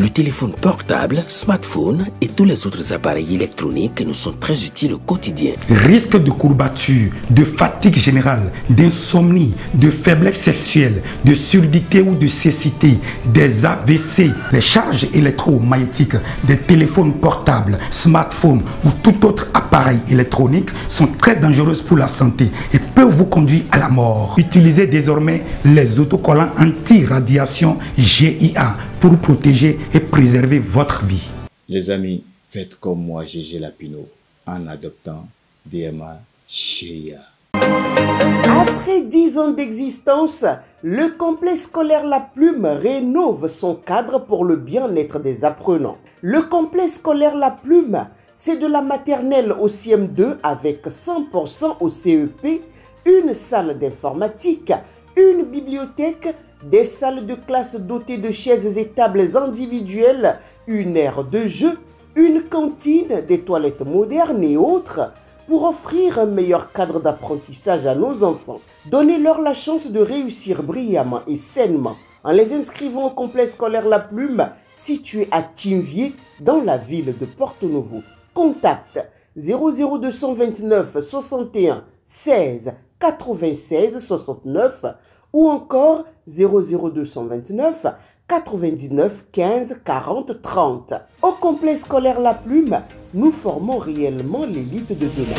Le téléphone portable, smartphone et tous les autres appareils électroniques nous sont très utiles au quotidien. Risque de courbature, de fatigue générale, d'insomnie, de faiblesse sexuelle, de surdité ou de cécité, des AVC, les charges électromagnétiques des téléphones portables, smartphones ou tout autre appareil électronique sont très dangereuses pour la santé et peuvent vous conduire à la mort. Utilisez désormais les autocollants anti-radiation GIA pour protéger et préserver votre vie. Les amis, faites comme moi, Gégé Lapino, en adoptant DMA GIA. Après 10 ans d'existence, le complexe scolaire La Plume rénove son cadre pour le bien-être des apprenants. Le complexe scolaire La Plume, c'est de la maternelle au CM2 avec 100% au CEP, une salle d'informatique, une bibliothèque, des salles de classe dotées de chaises et tables individuelles, une aire de jeu, une cantine, des toilettes modernes et autres, pour offrir un meilleur cadre d'apprentissage à nos enfants. Donnez-leur la chance de réussir brillamment et sainement en les inscrivant au complexe scolaire La Plume, situé à Tinvier, dans la ville de Porto-Novo. Contact 00229 61 16 96 69 ou encore 00229 99 15 40 30. Au complexe scolaire La Plume, nous formons réellement l'élite de demain.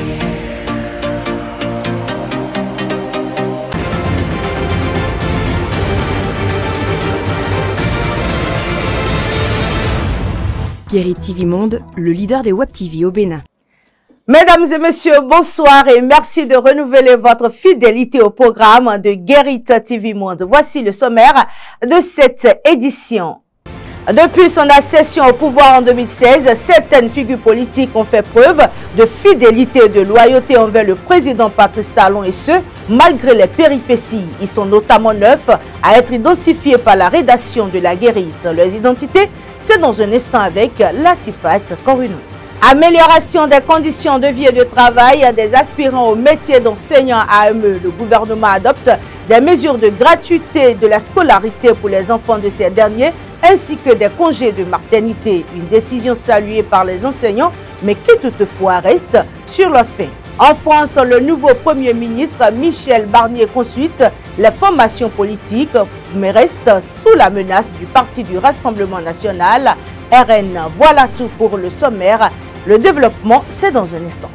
Guéri TV Monde, le leader des Web TV au Bénin. Mesdames et messieurs, bonsoir et merci de renouveler votre fidélité au programme de Guéri TV Monde. Voici le sommaire de cette édition. Depuis son accession au pouvoir en 2016, certaines figures politiques ont fait preuve de fidélité et de loyauté envers le président Patrice Talon et ce, malgré les péripéties. Ils sont notamment 9 à être identifiés par la rédaction de la Guérite. Leurs identités, c'est dans un instant avec Latifat Korunou. Amélioration des conditions de vie et de travail des aspirants au métier d'enseignant AME. Le gouvernement adopte des mesures de gratuité de la scolarité pour les enfants de ces derniers ainsi que des congés de maternité. Une décision saluée par les enseignants mais qui toutefois reste sur leur fin. En France, le nouveau Premier ministre Michel Barnier consulte les formations politiques mais reste sous la menace du Parti du Rassemblement National, RN. Voilà tout pour le sommaire. Le développement, c'est dans un instant.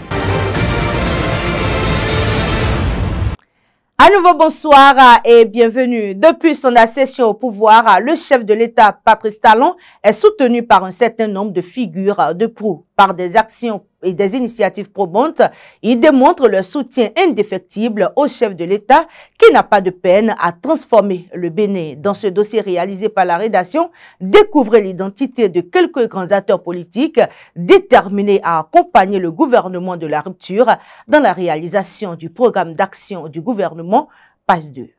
À nouveau, bonsoir et bienvenue. Depuis son accession au pouvoir, le chef de l'État, Patrice Talon, est soutenu par un certain nombre de figures de proue. Par des actions et des initiatives probantes, il démontre leur soutien indéfectible au chef de l'État qui n'a pas de peine à transformer le Bénin. Dans ce dossier réalisé par la rédaction, découvrez l'identité de quelques grands acteurs politiques déterminés à accompagner le gouvernement de la rupture dans la réalisation du programme d'action du gouvernement PAS 2.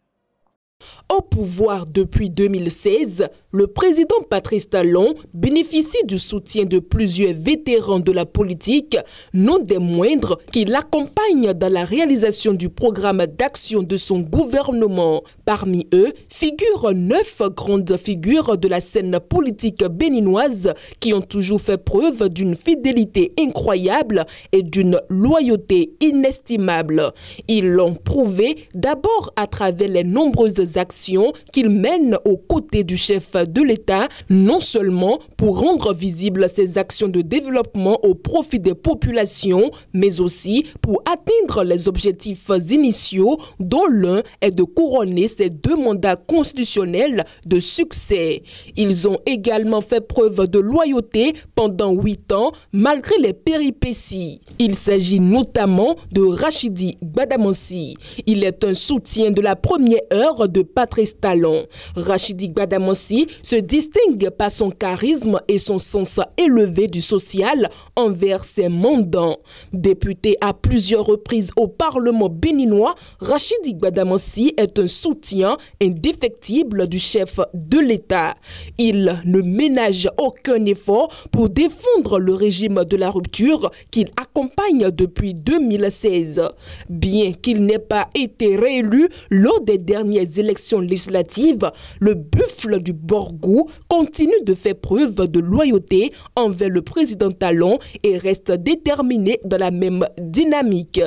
Au pouvoir depuis 2016, le président Patrice Talon bénéficie du soutien de plusieurs vétérans de la politique, non des moindres, qui l'accompagnent dans la réalisation du programme d'action de son gouvernement. Parmi eux, figurent 9 grandes figures de la scène politique béninoise qui ont toujours fait preuve d'une fidélité incroyable et d'une loyauté inestimable. Ils l'ont prouvé d'abord à travers les nombreuses actions qu'ils mènent aux côtés du chef de l'État, non seulement pour rendre visibles ces actions de développement au profit des populations, mais aussi pour atteindre les objectifs initiaux dont l'un est de couronner ces 2 mandats constitutionnels de succès. Ils ont également fait preuve de loyauté pendant 8 ans malgré les péripéties. Il s'agit notamment de Rachidi Gbadamansi. Il est un soutien de la première heure de Patrice Talon. Rachidi Gbadamansi se distingue par son charisme et son sens élevé du social envers ses mandants. Député à plusieurs reprises au Parlement béninois, Rachidi Gbadamansi est un soutien indéfectible du chef de l'État. Il ne ménage aucun effort pour défendre le régime de la rupture qu'il accompagne depuis 2016. Bien qu'il n'ait pas été réélu lors des dernières élections élections législatives, le buffle du Borgou continue de faire preuve de loyauté envers le président Talon et reste déterminé dans la même dynamique.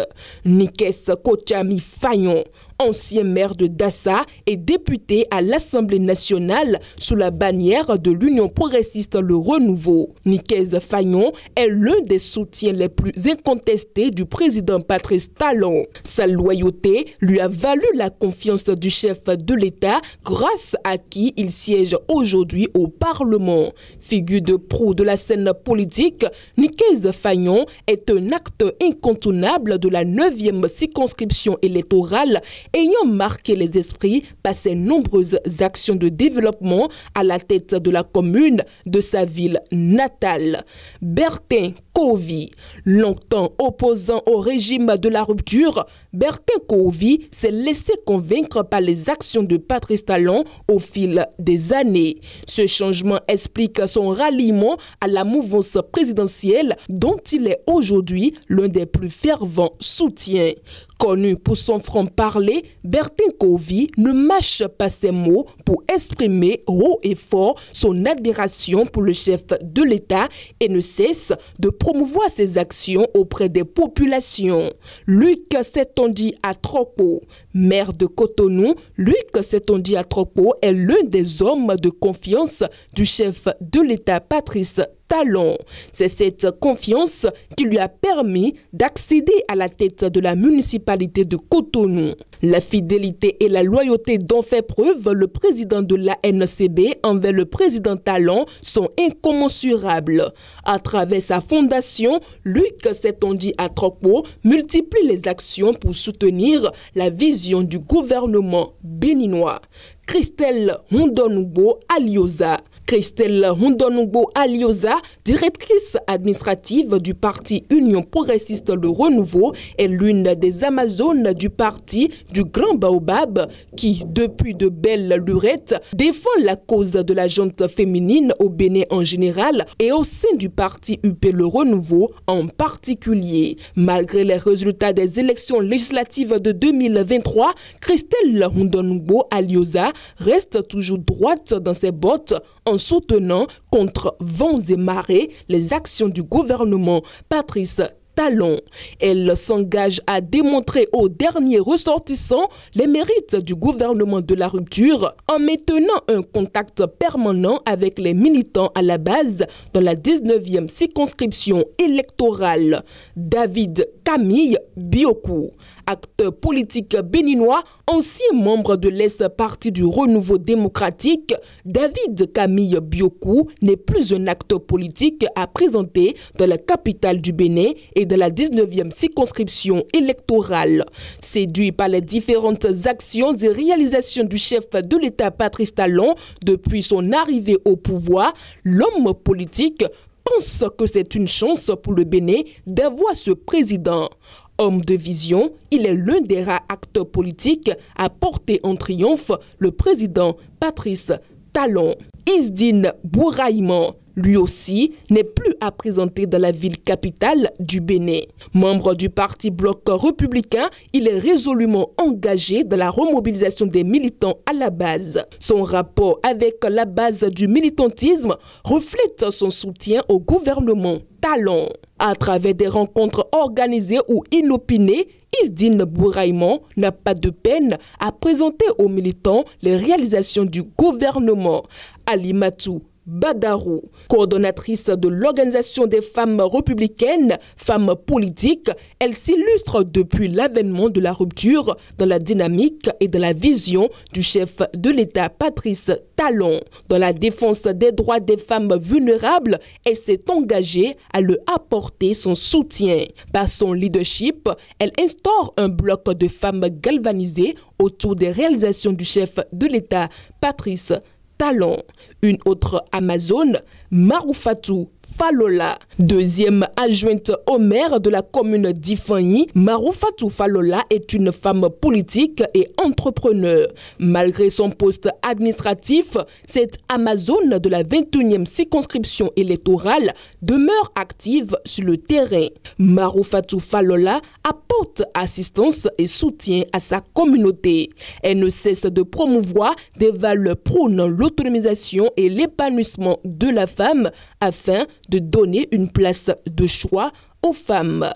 Nikes Kochami Fayon, ancien maire de Dassa et député à l'Assemblée nationale sous la bannière de l'Union progressiste Le Renouveau. Nikes Fayon est l'un des soutiens les plus incontestés du président Patrice Talon. Sa loyauté lui a valu la confiance du chef de l'État grâce à qui il siège aujourd'hui au Parlement. Figure de proue de la scène politique, Nikes Fayon est un acteur incontournable de la 9e circonscription électorale ayant marqué les esprits par ses nombreuses actions de développement à la tête de la commune de sa ville natale. Bertin Kovi, longtemps opposant au régime de la rupture, Bertin Kovi s'est laissé convaincre par les actions de Patrice Talon au fil des années. Ce changement explique son ralliement à la mouvance présidentielle dont il est aujourd'hui l'un des plus fervents soutiens. Connu pour son franc-parler, Bertin Kovi ne mâche pas ses mots pour exprimer haut et fort son admiration pour le chef de l'État et ne cesse de promouvoir ses actions auprès des populations. Luc Setonji Atrokpo, maire de Cotonou, Luc Setonji Atrokpo est l'un des hommes de confiance du chef de l'État Patrice Talon. C'est cette confiance qui lui a permis d'accéder à la tête de la municipalité de Cotonou. La fidélité et la loyauté dont fait preuve le président de l'ANCB envers le président Talon sont incommensurables. À travers sa fondation, Luc Setonji Atrokpo multiplie les actions pour soutenir la vision du gouvernement béninois. Christelle Hundonugbo Alioza. Christelle Hundonugbo Alioza, directrice administrative du parti Union progressiste Le Renouveau, est l'une des amazones du parti du Grand Baobab qui, depuis de belles lurettes, défend la cause de la gente féminine au Bénin en général et au sein du parti UP Le Renouveau en particulier. Malgré les résultats des élections législatives de 2023, Christelle Hundonugbo Alioza reste toujours droite dans ses bottes en soutenant contre vents et marées les actions du gouvernement Patrice Talon. Elle s'engage à démontrer aux derniers ressortissants les mérites du gouvernement de la rupture en maintenant un contact permanent avec les militants à la base dans la 19e circonscription électorale. David Camille Biokou, acteur politique béninois, ancien membre de l'Est-Parti du Renouveau démocratique, David Camille Biokou n'est plus un acteur politique à présenter dans la capitale du Bénin et de la 19e circonscription électorale. Séduit par les différentes actions et réalisations du chef de l'État Patrice Talon depuis son arrivée au pouvoir, l'homme politique pense que c'est une chance pour le Bénin d'avoir ce président. Homme de vision, il est l'un des rares acteurs politiques à porter en triomphe le président Patrice Talon. Isdine Bouraïman, lui aussi, n'est plus à présenter dans la ville capitale du Bénin. Membre du parti Bloc républicain, il est résolument engagé dans la remobilisation des militants à la base. Son rapport avec la base du militantisme reflète son soutien au gouvernement Talon. À travers des rencontres organisées ou inopinées, Isdine Bouraïman n'a pas de peine à présenter aux militants les réalisations du gouvernement. Alimatou Badarou, coordonnatrice de l'Organisation des femmes républicaines, femmes politiques, elle s'illustre depuis l'avènement de la rupture dans la dynamique et dans la vision du chef de l'État Patrice Talon. Dans la défense des droits des femmes vulnérables, elle s'est engagée à leur apporter son soutien. Par son leadership, elle instaure un bloc de femmes galvanisées autour des réalisations du chef de l'État Patrice Talon. Une autre Amazone, Maroufatou Falola. Deuxième adjointe au maire de la commune d'Ifanyi, Maroufatou Falola est une femme politique et entrepreneur. Malgré son poste administratif, cette Amazone de la 21e circonscription électorale demeure active sur le terrain. Maroufatou Falola apporte assistance et soutien à sa communauté. Elle ne cesse de promouvoir des valeurs prônant l'autonomisation et l'épanouissement de la femme afin de donner une place de choix aux femmes.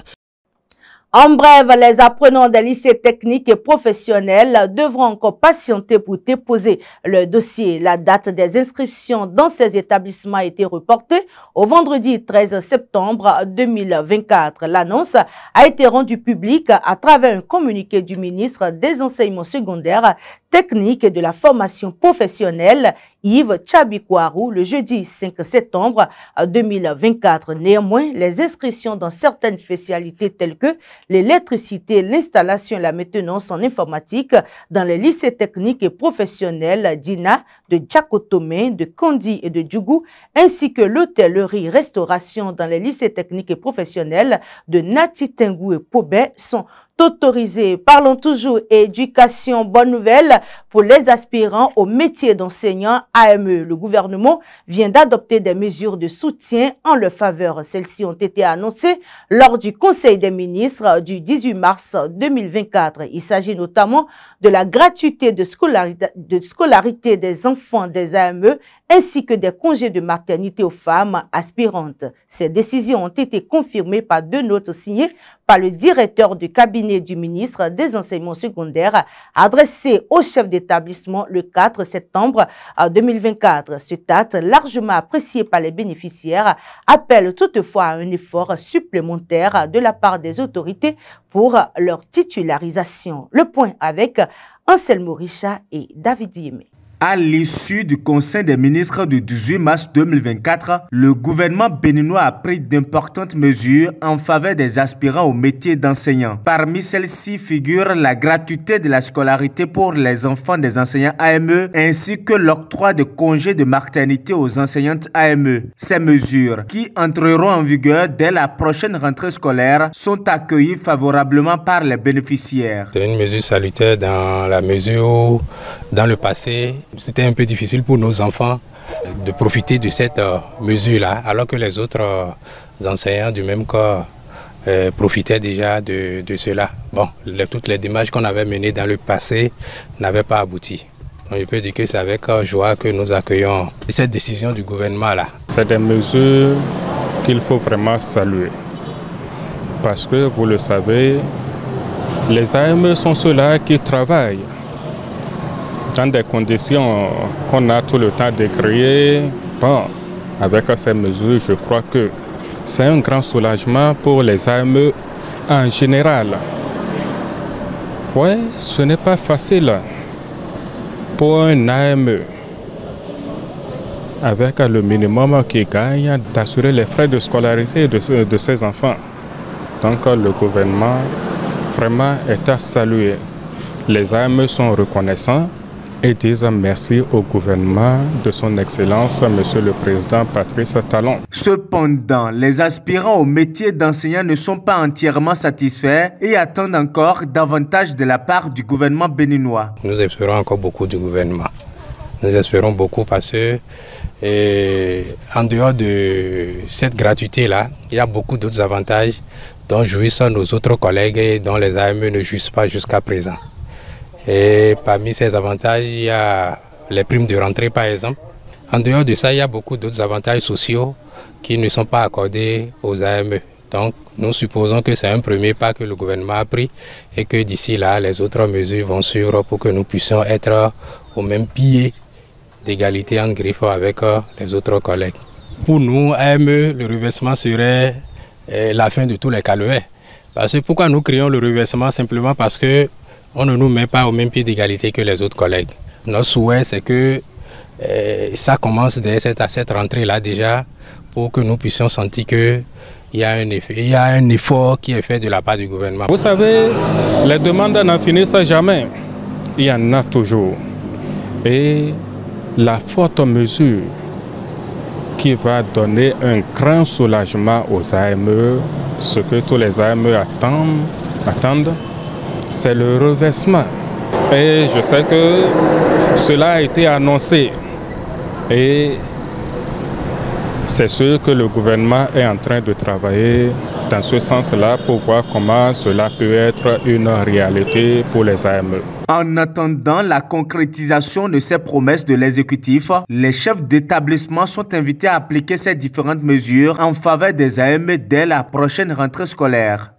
En bref, les apprenants des lycées techniques et professionnels devront encore patienter pour déposer le dossier. La date des inscriptions dans ces établissements a été reportée au vendredi 13 septembre 2024. L'annonce a été rendue publique à travers un communiqué du ministre des Enseignements secondaires, techniques et de la formation professionnelle, Yves Tchabikouarou, le jeudi 5 septembre 2024. Néanmoins, les inscriptions dans certaines spécialités telles que l'électricité, l'installation et la maintenance en informatique dans les lycées techniques et professionnels d'Ina, de Djakotome, de Kondi et de Djougou, ainsi que l'hôtellerie-restauration dans les lycées techniques et professionnels de Nati Tengu et Pobé sont autorisés. Parlons toujours éducation. Bonne nouvelle pour les aspirants au métier d'enseignant AME. Le gouvernement vient d'adopter des mesures de soutien en leur faveur. Celles-ci ont été annoncées lors du Conseil des ministres du 18 mars 2024. Il s'agit notamment de la gratuité de scolarité des enfants des AME ainsi que des congés de maternité aux femmes aspirantes. Ces décisions ont été confirmées par deux notes signées par le directeur du cabinet du ministre des Enseignements secondaires adressées au chef d'établissement le 4 septembre 2024. Cette date, largement appréciée par les bénéficiaires, appelle toutefois à un effort supplémentaire de la part des autorités pour leur titularisation. Le point avec Anselmo Richa et David Yémé. À l'issue du Conseil des ministres du 18 mars 2024, le gouvernement béninois a pris d'importantes mesures en faveur des aspirants au métier d'enseignant. Parmi celles-ci figure la gratuité de la scolarité pour les enfants des enseignants AME ainsi que l'octroi de congés de maternité aux enseignantes AME. Ces mesures, qui entreront en vigueur dès la prochaine rentrée scolaire, sont accueillies favorablement par les bénéficiaires. C'est une mesure salutaire dans la mesure où, dans le passé, c'était un peu difficile pour nos enfants de profiter de cette mesure-là, alors que les autres enseignants du même corps profitaient déjà de cela. Bon, toutes les démarches qu'on avait menées dans le passé n'avaient pas abouti. Donc, je peux dire que c'est avec joie que nous accueillons cette décision du gouvernement-là. C'est des mesures qu'il faut vraiment saluer. Parce que, vous le savez, les AME sont ceux-là qui travaillent dans des conditions qu'on a tout le temps décriées. Bon, avec ces mesures, je crois que c'est un grand soulagement pour les AME en général. Oui, ce n'est pas facile pour un AME, avec le minimum qu'il gagne, d'assurer les frais de scolarité de ses enfants. Donc le gouvernement vraiment est à saluer. Les AME sont reconnaissants et disent merci au gouvernement de son Excellence, Monsieur le Président Patrice Talon. Cependant, les aspirants au métier d'enseignant ne sont pas entièrement satisfaits et attendent encore davantage de la part du gouvernement béninois. Nous espérons encore beaucoup du gouvernement. Nous espérons beaucoup parce que, en dehors de cette gratuité-là, il y a beaucoup d'autres avantages dont jouissent nos autres collègues et dont les AME ne jouissent pas jusqu'à présent. Et parmi ces avantages, il y a les primes de rentrée par exemple. En dehors de ça, il y a beaucoup d'autres avantages sociaux qui ne sont pas accordés aux AME. Donc nous supposons que c'est un premier pas que le gouvernement a pris et que d'ici là, les autres mesures vont suivre pour que nous puissions être au même pied d'égalité en griffe avec les autres collègues. Pour nous, AME, le reversement serait la fin de tous les calvaires. Parce que pourquoi nous créons le reversement? Simplement parce que on ne nous met pas au même pied d'égalité que les autres collègues. Notre souhait, c'est que ça commence dès cette rentrée-là déjà pour que nous puissions sentir qu'il y a un effort qui est fait de la part du gouvernement. Vous savez, les demandes n'en finissent jamais. Il y en a toujours. Et la forte mesure qui va donner un grand soulagement aux AME. Ce que tous les AME attendent, c'est le reversement. Et je sais que cela a été annoncé. Et c'est ce que le gouvernement est en train de travailler dans ce sens-là pour voir comment cela peut être une réalité pour les AME. En attendant la concrétisation de ces promesses de l'exécutif, les chefs d'établissement sont invités à appliquer ces différentes mesures en faveur des AME dès la prochaine rentrée scolaire.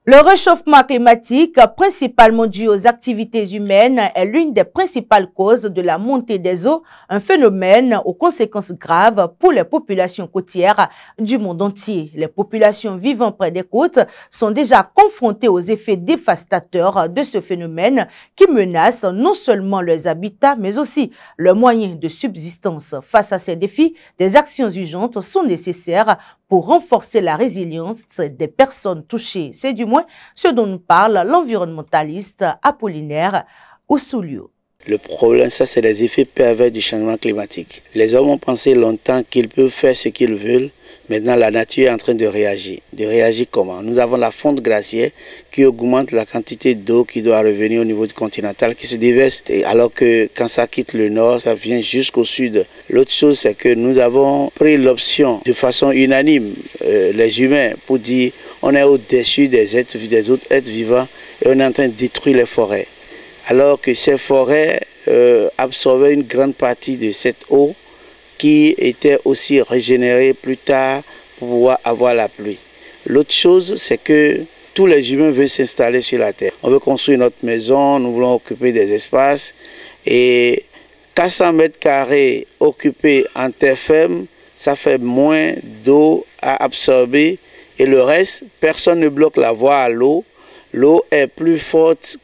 Le réchauffement climatique, principalement dû aux activités humaines, est l'une des principales causes de la montée des eaux, un phénomène aux conséquences graves pour les populations côtières du monde entier. Les populations vivant près des côtes sont déjà confrontées aux effets dévastateurs de ce phénomène qui menace non seulement leurs habitats, mais aussi leurs moyens de subsistance. Face à ces défis, des actions urgentes sont nécessaires pour renforcer la résilience des personnes touchées. C'est du moins ce dont nous parle l'environnementaliste Apollinaire Oussoulio. Le problème, ça, c'est les effets pervers du changement climatique. Les hommes ont pensé longtemps qu'ils peuvent faire ce qu'ils veulent. Maintenant, la nature est en train de réagir. De réagir comment? Nous avons la fonte glaciaire qui augmente la quantité d'eau qui doit revenir au niveau du continental, qui se déverse, alors que quand ça quitte le nord, ça vient jusqu'au sud. L'autre chose, c'est que nous avons pris l'option de façon unanime, les humains, pour dire on est au-dessus des autres êtres vivants et on est en train de détruire les forêts. Alors que ces forêts absorbaient une grande partie de cette eau qui était aussi régénérée plus tard pour pouvoir avoir la pluie. L'autre chose, c'est que tous les humains veulent s'installer sur la terre. On veut construire notre maison, nous voulons occuper des espaces. Et 400 mètres carrés occupés en terre ferme, ça fait moins d'eau à absorber. Et le reste, personne ne bloque la voie à l'eau. L'eau est plus forte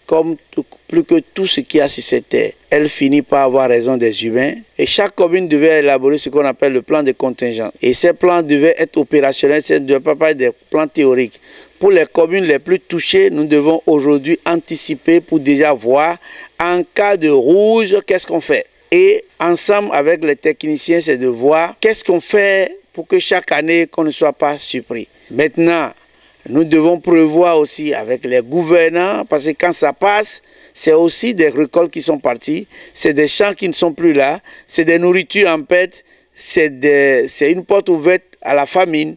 plus que tout ce qu'il y a sur cette terre. Elle finit par avoir raison des humains. Et chaque commune devait élaborer ce qu'on appelle le plan de contingent. Et ces plans devaient être opérationnels, ce ne devaient pas être des plans théoriques. Pour les communes les plus touchées, nous devons aujourd'hui anticiper pour déjà voir en cas de rouge, qu'est-ce qu'on fait. Et ensemble avec les techniciens, c'est de voir qu'est-ce qu'on fait pour que chaque année, qu'on ne soit pas surpris. Maintenant, nous devons prévoir aussi avec les gouvernants, parce que quand ça passe, c'est aussi des récoltes qui sont parties, c'est des champs qui ne sont plus là, c'est des nourritures en perte, c'est une porte ouverte à la famine.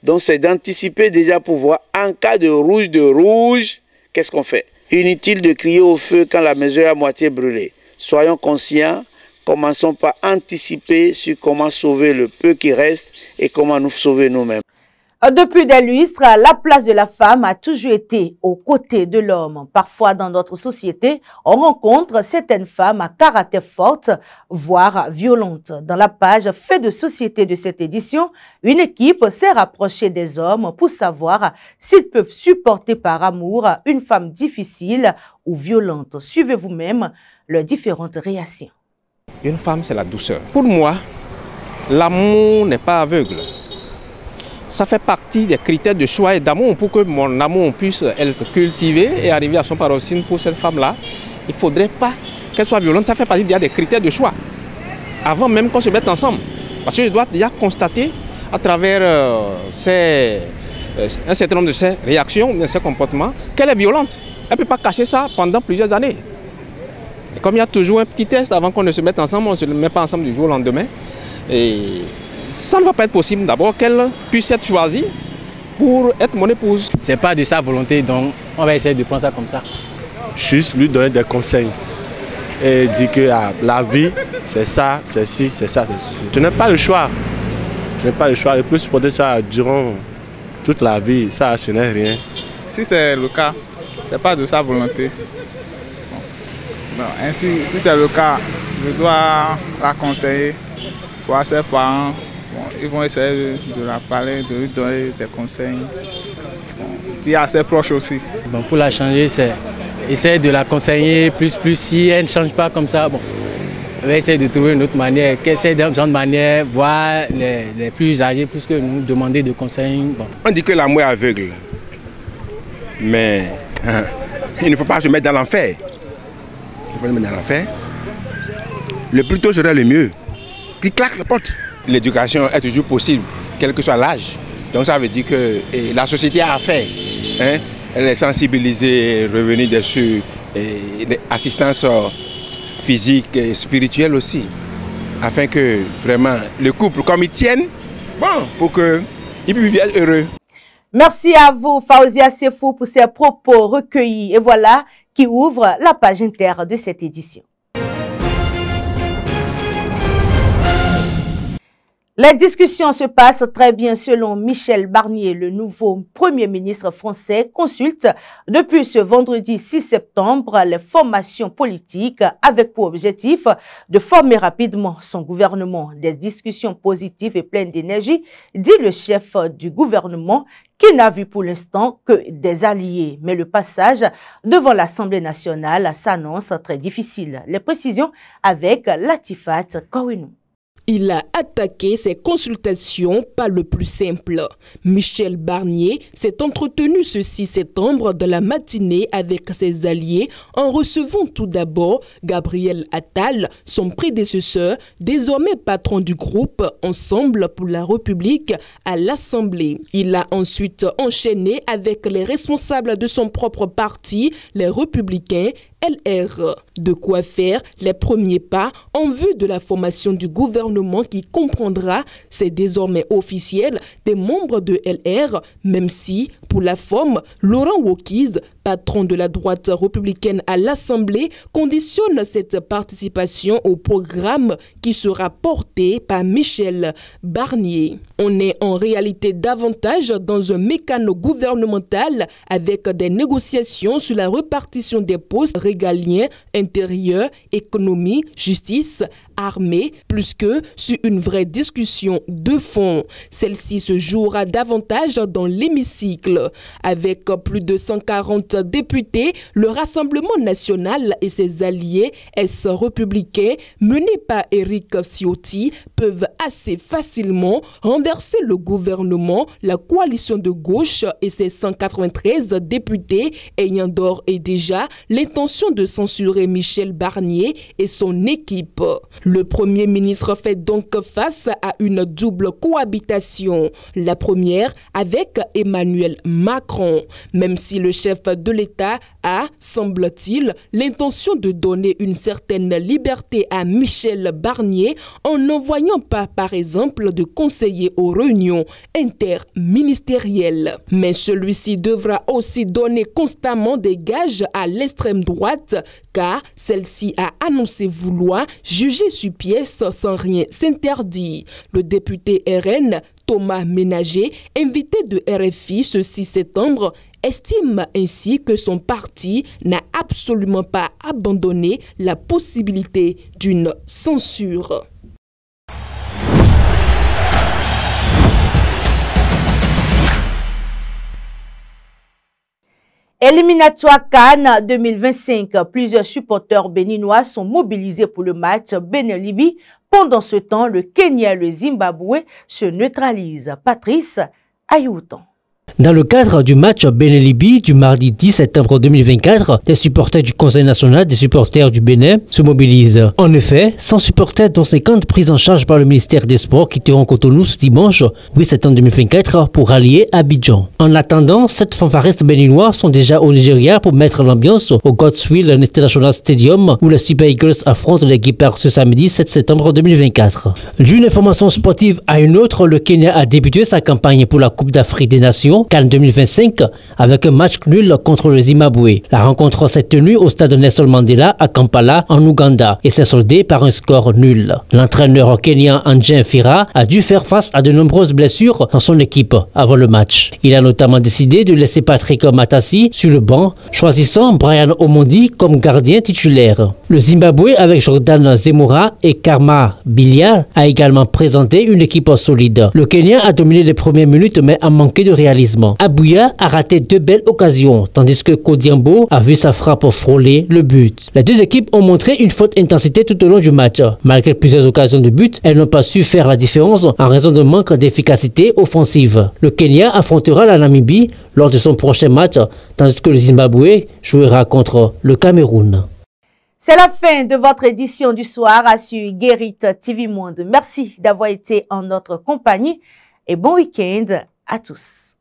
Donc c'est d'anticiper déjà pour voir en cas de rouge, qu'est-ce qu'on fait? Inutile de crier au feu quand la maison est à moitié brûlée. Soyons conscients, commençons par anticiper sur comment sauver le peu qui reste et comment nous sauver nous-mêmes. Depuis des lustres, la place de la femme a toujours été aux côtés de l'homme. Parfois, dans notre société, on rencontre certaines femmes à caractère fort, voire violente. Dans la page Fait de société de cette édition, une équipe s'est rapprochée des hommes pour savoir s'ils peuvent supporter par amour une femme difficile ou violente. Suivez vous-même leurs différentes réactions. Une femme, c'est la douceur. Pour moi, l'amour n'est pas aveugle. Ça fait partie des critères de choix et d'amour. Pour que mon amour puisse être cultivé et arriver à son paroxysme pour cette femme-là, il ne faudrait pas qu'elle soit violente. Ça fait partie des critères de choix. Avant même qu'on se mette ensemble. Parce que je dois déjà constater à travers un certain nombre de ses réactions, de ses comportements, qu'elle est violente. Elle ne peut pas cacher ça pendant plusieurs années. Et comme il y a toujours un petit test avant qu'on ne se mette ensemble, on ne se met pas ensemble du jour au lendemain. Et ça ne va pas être possible d'abord qu'elle puisse être choisie pour être mon épouse. Ce n'est pas de sa volonté, donc on va essayer de prendre ça comme ça. Juste lui donner des conseils et dire que la vie, c'est ça, c'est ci, c'est ça, c'est ci. Je n'ai pas le choix. Je n'ai pas le choix. Je peux supporter ça durant toute la vie. Ça, ce n'est rien. Si c'est le cas, ce n'est pas de sa volonté. Bon, ainsi, si c'est le cas, je dois la conseiller, voir ses parents. Bon, ils vont essayer de la parler, de lui donner des conseils. Bon, dire à ses proches aussi. Bon, pour la changer, c'est essayer de la conseiller plus. Si elle ne change pas comme ça, bon, on va essayer de trouver une autre manière. Qu'essayer d'une autre manière, voir les plus âgés, plus que nous demander de conseils. Bon. On dit que l'amour est aveugle. Mais il ne faut pas se mettre dans l'enfer. Il ne faut pas se mettre dans l'enfer. Le plus tôt serait le mieux. Qui claque la porte. l'éducation est toujours possible, quel que soit l'âge. Donc ça veut dire que la société a fait. Hein, elle est sensibilisée, revenir dessus, assistance physique et spirituelle aussi, afin que vraiment le couple, comme ils tiennent, bon, pour qu'ils puissent vivre heureux. Merci à vous, Faouzia Sefou, pour ces propos recueillis. Et voilà qui ouvre la page inter de cette édition. Les discussions se passent très bien selon Michel Barnier, le nouveau Premier ministre français, consulte depuis ce vendredi 6 septembre les formations politiques avec pour objectif de former rapidement son gouvernement. Des discussions positives et pleines d'énergie, dit le chef du gouvernement, qui n'a vu pour l'instant que des alliés. Mais le passage devant l'Assemblée nationale s'annonce très difficile. Les précisions avec Latifat Kouinou. Il a attaqué ses consultations par le plus simple. Michel Barnier s'est entretenu ce 6 septembre de la matinée avec ses alliés en recevant tout d'abord Gabriel Attal, son prédécesseur, désormais patron du groupe Ensemble pour la République à l'Assemblée. Il a ensuite enchaîné avec les responsables de son propre parti, les Républicains, LR. De quoi faire les premiers pas en vue de la formation du gouvernement qui comprendra, c'est désormais officiel, des membres de LR, même si, pour la forme, Laurent Wauquiez, patron de la droite républicaine à l'Assemblée, conditionne cette participation au programme qui sera porté par Michel Barnier. On est en réalité davantage dans un mécano gouvernemental avec des négociations sur la répartition des postes régaliens, intérieur, économie, justice, armée, plus que sur une vraie discussion de fond. Celle-ci se jouera davantage dans l'hémicycle. Avec plus de 140 députés, le Rassemblement national et ses alliés républicains, menés par Éric Ciotti, peuvent assez facilement renverser le gouvernement, la coalition de gauche et ses 193 députés ayant d'ores et déjà l'intention de censurer Michel Barnier et son équipe. Le Premier ministre fait donc face à une double cohabitation. La première avec Emmanuel Macron. Même si le chef de l'État a, semble-t-il, l'intention de donner une certaine liberté à Michel Barnier en n'envoyant pas, par exemple, de conseillers aux réunions interministérielles. Mais celui-ci devra aussi donner constamment des gages à l'extrême droite, car celle-ci a annoncé vouloir juger sur pièce sans rien s'interdire. Le député RN Thomas Ménager, invité de RFI ce 6 septembre, estime ainsi que son parti n'a absolument pas abandonné la possibilité d'une censure. Éliminatoire CAN 2025, plusieurs supporters béninois sont mobilisés pour le match Bénin-Libye. Pendant ce temps, le Kenya et le Zimbabwe se neutralisent. Patrice Ayoutan. Dans le cadre du match Bénin-Libye du mardi 10 septembre 2024, les supporters du Conseil national des supporters du Bénin se mobilisent. En effet, 100 supporters dont 50 pris en charge par le ministère des Sports quitteront Cotonou ce dimanche 8 septembre 2024 pour rallier Abidjan. En attendant, 7 fanfaristes béninois sont déjà au Nigeria pour mettre l'ambiance au Godswill International Stadium où les Super Eagles affrontent les Guipards ce samedi 7 septembre 2024. D'une information sportive à une autre, le Kenya a débuté sa campagne pour la Coupe d'Afrique des Nations CAN 2025 avec un match nul contre le Zimbabwe. La rencontre s'est tenue au stade Nelson Mandela à Kampala en Ouganda et s'est soldée par un score nul. L'entraîneur kenyan Anjen Fira a dû faire face à de nombreuses blessures dans son équipe avant le match. Il a notamment décidé de laisser Patrick Matassi sur le banc, choisissant Brian Omondi comme gardien titulaire. Le Zimbabwe avec Jordan Zemura et Karma Bilia a également présenté une équipe solide. Le Kenya a dominé les premières minutes mais a manqué de réalisme. Abouya a raté 2 belles occasions, tandis que Kodiambo a vu sa frappe frôler le but. Les deux équipes ont montré une forte intensité tout au long du match. Malgré plusieurs occasions de but, elles n'ont pas su faire la différence en raison d'un manque d'efficacité offensive. Le Kenya affrontera la Namibie lors de son prochain match, tandis que le Zimbabwe jouera contre le Cameroun. C'est la fin de votre édition du soir sur Guérit TV Monde. Merci d'avoir été en notre compagnie et bon week-end à tous.